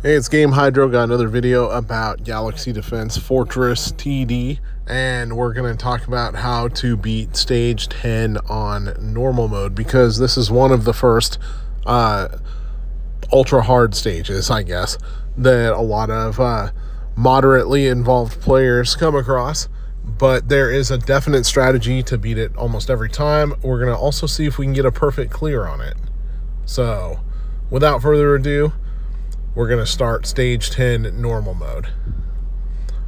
Hey, it's Game Hydro. Got another video about Galaxy Defense Fortress TD, and we're going to talk about how to beat Stage 10 on normal mode, because this is one of the first ultra hard stages, I guess, that a lot of moderately involved players come across. But there is a definite strategy to beat it almost every time. We're going to also see if we can get a perfect clear on it. So, without further ado, we're going to start Stage 10 normal mode.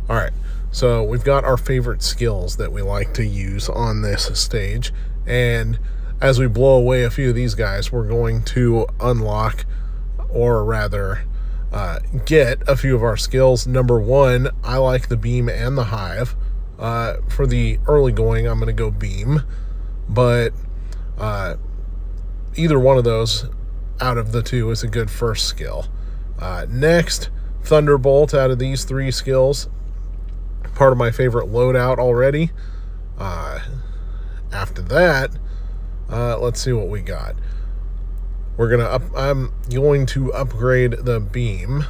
All right, so we've got our favorite skills that we like to use on this stage. And as we blow away a few of these guys, we're going to unlock, or rather, get a few of our skills. Number one, I like the beam and the hive. For the early going, I'm going to go beam. But either one of those out of the two is a good first skill. Next, Thunderbolt out of these three skills. Part of my favorite loadout already. After that, let's see what we got. I'm going to upgrade the beam.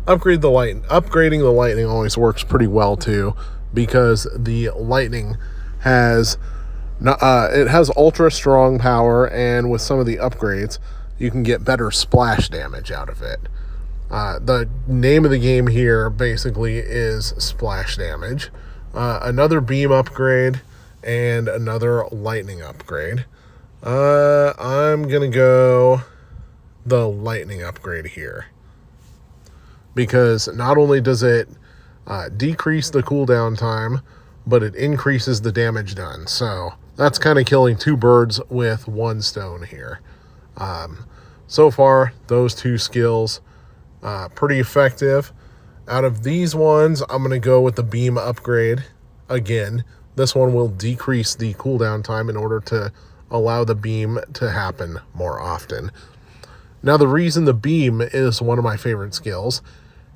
Upgrading the lightning always works pretty well too, because the lightning has it has ultra strong power, and with some of the upgrades, you can get better splash damage out of it. The name of the game here basically is splash damage. Another beam upgrade and another lightning upgrade. I'm going to go the lightning upgrade here, because not only does it decrease the cooldown time, but it increases the damage done. So that's kind of killing two birds with one stone here. So far, those two skills, pretty effective. Out of these ones, I'm going to go with the beam upgrade. Again, this one will decrease the cooldown time in order to allow the beam to happen more often. Now, the reason the beam is one of my favorite skills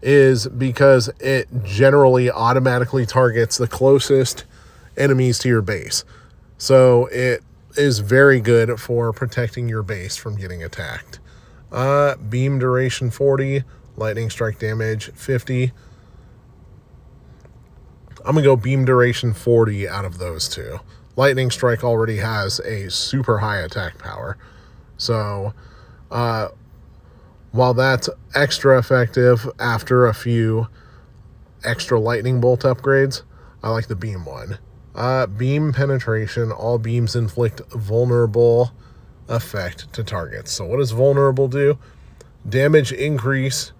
is because it generally automatically targets the closest enemies to your base. So it is very good for protecting your base from getting attacked. Beam duration 40, lightning strike damage 50. I'm going to go beam duration 40 out of those two. Lightning strike already has a super high attack power. So, while that's extra effective after a few extra lightning bolt upgrades, I like the beam one. Beam penetration. All beams inflict vulnerable effect to targets. So what does vulnerable do? Damage increase.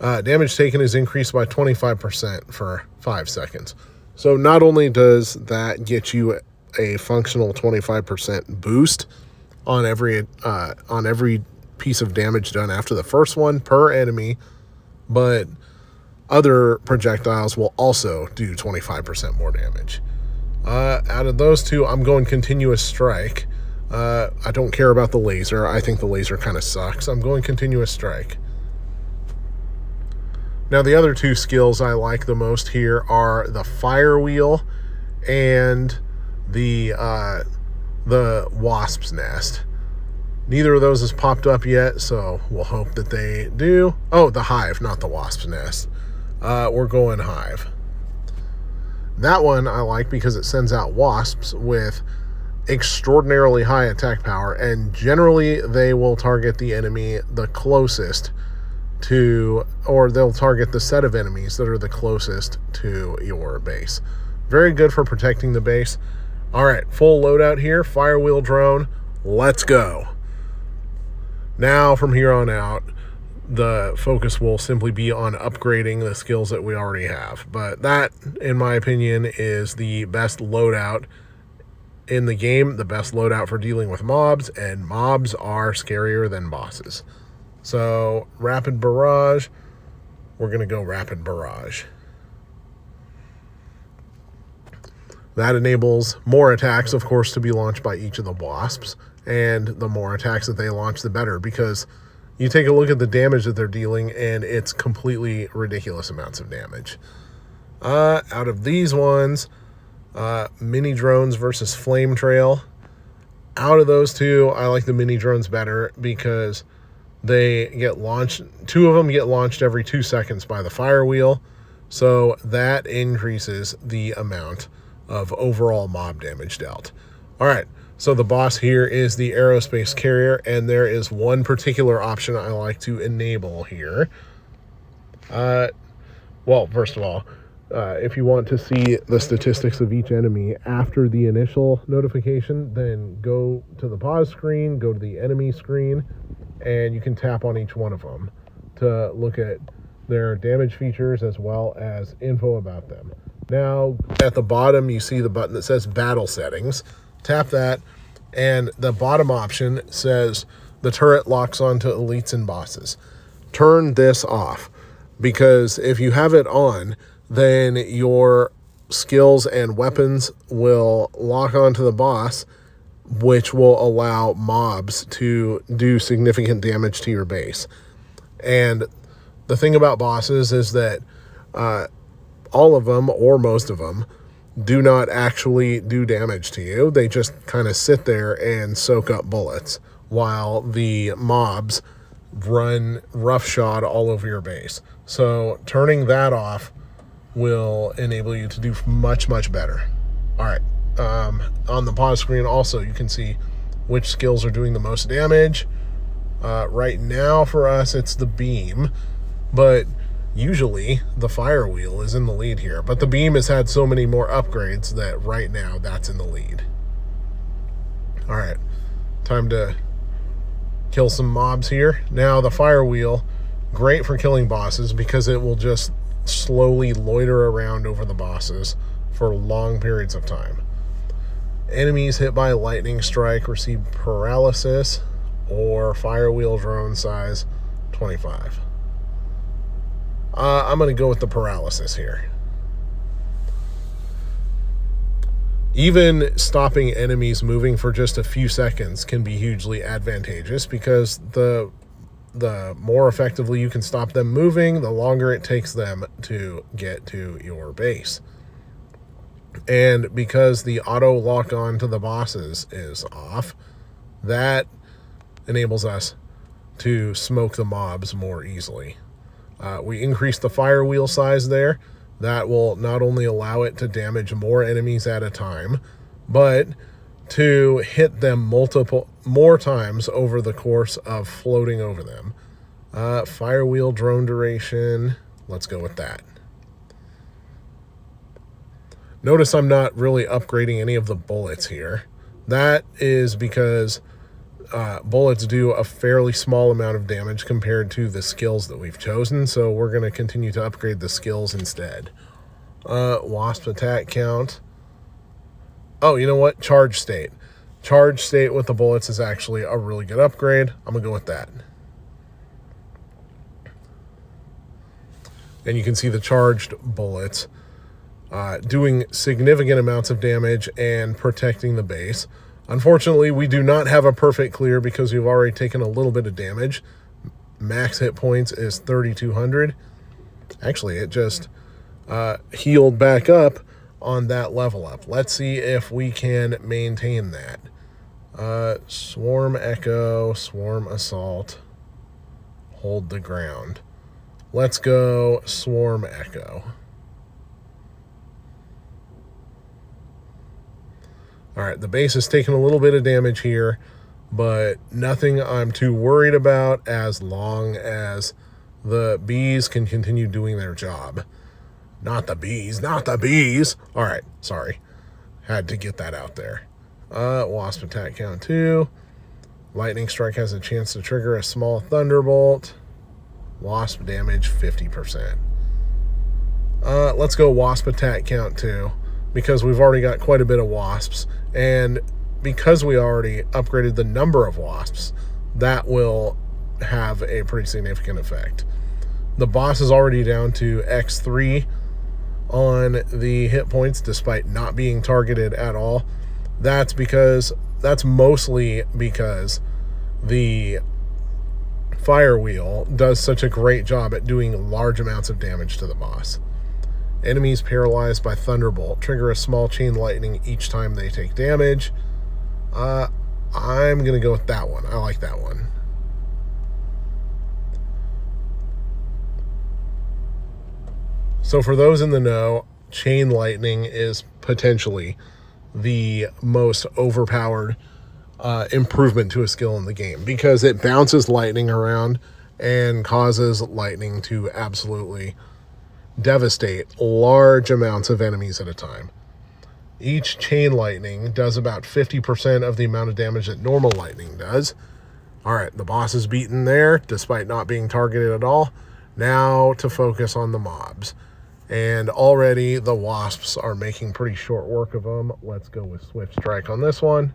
Damage taken is increased by 25% for 5 seconds. So not only does that get you a functional 25% boost on every piece of damage done after the first one per enemy, but other projectiles will also do 25% more damage. Out of those two, I'm going continuous strike. I don't care about the laser. I think the laser kind of sucks. I'm going continuous strike. Now, the other two skills I like the most here are the Firewheel and the Wasp's Nest. Neither of those has popped up yet, so we'll hope that they do. Oh, the Hive, not the Wasp's Nest. We're going Hive. That one I like because it sends out wasps with extraordinarily high attack power, and generally they will target the enemy the closest to, or they'll target the set of enemies that are the closest to your base. Very good for protecting the base. All right, full loadout here. Firewheel drone. Let's go. Now, from here on out, the focus will simply be on upgrading the skills that we already have. But that, in my opinion, is the best loadout in the game, the best loadout for dealing with mobs, and mobs are scarier than bosses. So, Rapid Barrage. We're going to go Rapid Barrage. That enables more attacks, of course, to be launched by each of the wasps. And the more attacks that they launch, the better, because you take a look at the damage that they're dealing, and it's completely ridiculous amounts of damage. Out of these ones, mini drones versus flame trail. Out of those two, I like the mini drones better, because They get launched, 2 of them get launched every 2 seconds by the Firewheel, so that increases the amount of overall mob damage dealt. All right, so the boss here is the aerospace carrier, and there is one particular option I like to enable here. Well, first of all, if you want to see the statistics of each enemy after the initial notification, then go to the pause screen, go to the enemy screen, and you can tap on each one of them to look at their damage features as well as info about them. Now, at the bottom, you see the button that says Battle Settings. Tap that, and the bottom option says the turret locks onto elites and bosses. Turn this off, because if you have it on, then your skills and weapons will lock onto the boss, which will allow mobs to do significant damage to your base. And the thing about bosses is that all of them, or most of them, do not actually do damage to you. They just kind of sit there and soak up bullets, while the mobs run roughshod all over your base. So turning that off will enable you to do much, much better. All right. On the pause screen also, you can see which skills are doing the most damage. Right now for us, it's the beam, but usually the Firewheel is in the lead here. But the beam has had so many more upgrades that right now that's in the lead. All right, time to kill some mobs here. Now the Firewheel, great for killing bosses because it will just slowly loiter around over the bosses for long periods of time. Enemies hit by a lightning strike receive paralysis or Firewheel drone size 25. I'm going to go with the paralysis here. Even stopping enemies moving for just a few seconds can be hugely advantageous, because the more effectively you can stop them moving, the longer it takes them to get to your base. And because the auto lock on to the bosses is off, that enables us to smoke the mobs more easily. We increase the Firewheel size there. That will not only allow it to damage more enemies at a time, but to hit them more times over the course of floating over them. Firewheel drone duration, let's go with that. Notice I'm not really upgrading any of the bullets here. That is because bullets do a fairly small amount of damage compared to the skills that we've chosen, so we're going to continue to upgrade the skills instead. Wasp attack count. Oh, you know what? Charge state. Charge state with the bullets is actually a really good upgrade. I'm going to go with that. And you can see the charged bullets doing significant amounts of damage and protecting the base. Unfortunately, we do not have a perfect clear because we've already taken a little bit of damage. Max hit points is 3,200. Actually, it just healed back up on that level up. Let's see if we can maintain that. Swarm Echo, Swarm Assault, hold the ground. Let's go Swarm Echo. All right, the base has taken a little bit of damage here, but nothing I'm too worried about as long as the bees can continue doing their job. Not the bees, not the bees. All right, sorry. Had to get that out there. Wasp attack count 2. Lightning strike has a chance to trigger a small thunderbolt. Wasp damage 50%. Let's go wasp attack count 2. Because we've already got quite a bit of wasps, and because we already upgraded the number of wasps, that will have a pretty significant effect. The boss is already down to X3 on the hit points despite not being targeted at all. That's mostly because the Firewheel does such a great job at doing large amounts of damage to the boss. Enemies paralyzed by Thunderbolt trigger a small chain lightning each time they take damage. I'm going to go with that one. I like that one. So for those in the know, chain lightning is potentially the most overpowered improvement to a skill in the game, because it bounces lightning around and causes lightning to absolutely devastate large amounts of enemies at a time. Each chain lightning does about 50% of the amount of damage that normal lightning does. All right, the boss is beaten there, despite not being targeted at all. Now to focus on the mobs. And already the wasps are making pretty short work of them. Let's go with Swift Strike on this one.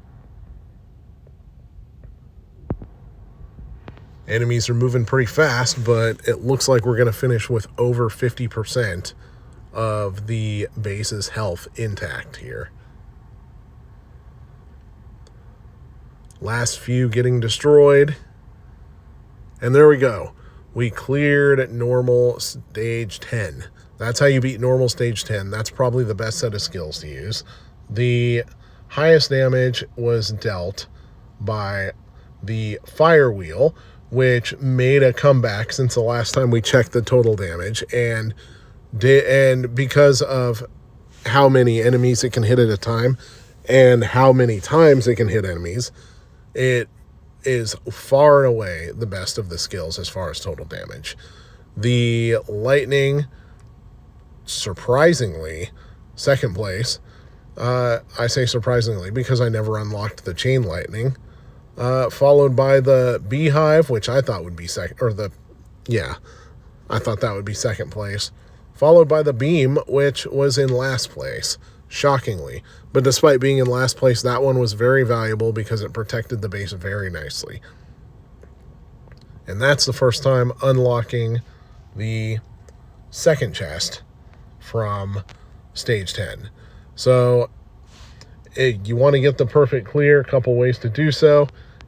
Enemies are moving pretty fast, but it looks like we're going to finish with over 50% of the base's health intact here. Last few getting destroyed. And there we go. We cleared normal stage 10. That's how you beat normal stage 10. That's probably the best set of skills to use. The highest damage was dealt by the Firewheel, which made a comeback since the last time we checked the total damage. And because of how many enemies it can hit at a time and how many times it can hit enemies, it is far and away the best of the skills as far as total damage. The lightning, surprisingly, second place. I say surprisingly because I never unlocked the chain lightning. Followed by the beehive, which I thought would be second, I thought that would be second place. Followed by the beam, which was in last place, shockingly. But despite being in last place, that one was very valuable because it protected the base very nicely. And that's the first time unlocking the second chest from stage 10. So you want to get the perfect clear. A couple ways to do so.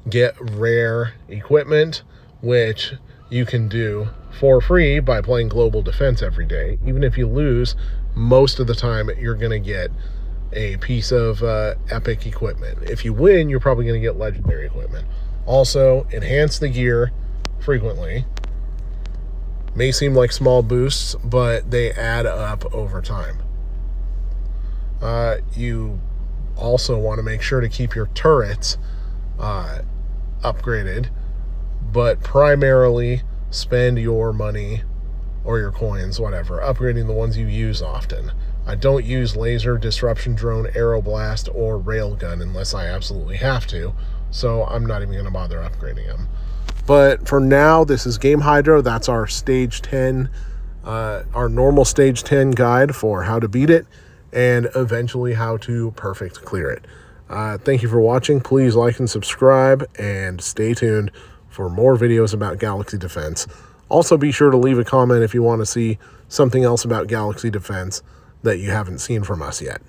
Get rare equipment, which you can do for free by playing Global Defense every day. Even if you lose, most of the time you're going to get a piece of epic equipment. If you win, you're probably going to get legendary equipment. Also, enhance the gear frequently. May seem like small boosts, but they add up over time. You also want to make sure to keep your turrets upgraded, but primarily spend your money or your coins, whatever, upgrading the ones you use often. I don't use laser, disruption drone, arrow blast, or railgun unless I absolutely have to, so I'm not even going to bother upgrading them. But for now, this is Game Hydro. That's our stage 10, our normal stage 10 guide for how to beat it and eventually how to perfect clear it. Thank you for watching. Please like and subscribe and stay tuned for more videos about Galaxy Defense. Also, be sure to leave a comment if you want to see something else about Galaxy Defense that you haven't seen from us yet.